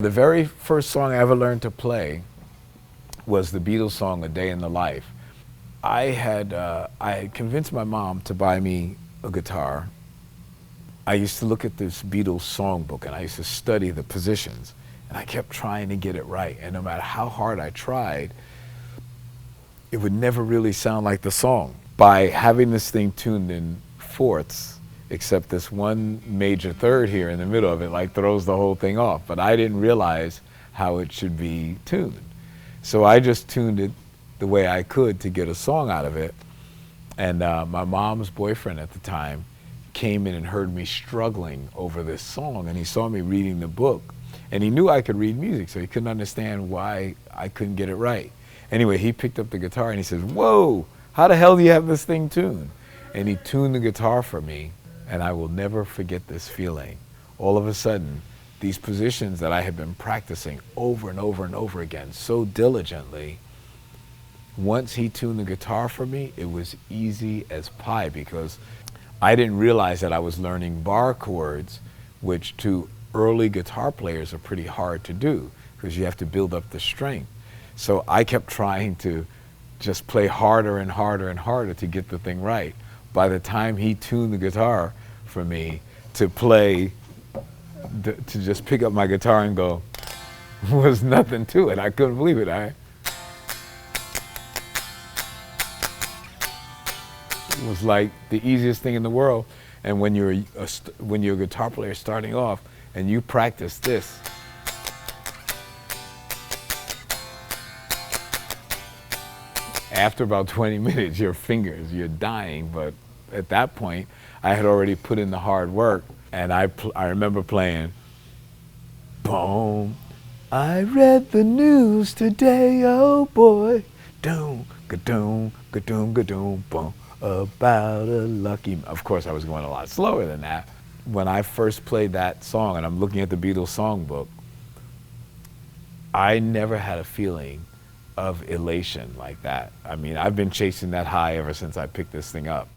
The very first song I ever learned to play was the Beatles song, A Day in the Life. I had convinced my mom to buy me a guitar. I used to look at this Beatles songbook and I used to study the positions, and I kept trying to get it right, and no matter how hard I tried, it would never really sound like the song. By having this thing tuned in fourths, except this one major third here in the middle of it like throws the whole thing off, but I didn't realize how it should be tuned. So I just tuned it the way I could to get a song out of it. And my mom's boyfriend at the time came in and heard me struggling over this song, and he saw me reading the book, and he knew I could read music, so he couldn't understand why I couldn't get it right. Anyway, he picked up the guitar and he says, "Whoa, how the hell do you have this thing tuned?" And he tuned the guitar for me, and I will never forget this feeling. All of a sudden, these positions that I had been practicing over and over and over again so diligently, once he tuned the guitar for me, it was easy as pie, because I didn't realize that I was learning bar chords, which to early guitar players are pretty hard to do because you have to build up the strength. So I kept trying to just play harder and harder and harder to get the thing right. By the time he tuned the guitar for me to play, to just pick up my guitar and go, was nothing to it. I couldn't believe it. It was like the easiest thing in the world. And when you're a guitar player starting off and you practice this, after about 20 minutes, your fingers, you're dying. But at that point, I had already put in the hard work, and I remember playing, boom, I read the news today, oh boy, doom, ga-doom, ga-doom, ga-doom, boom, about a lucky, of course I was going a lot slower than that. When I first played that song, and I'm looking at the Beatles songbook, I never had a feeling of elation like that. I mean, I've been chasing that high ever since I picked this thing up.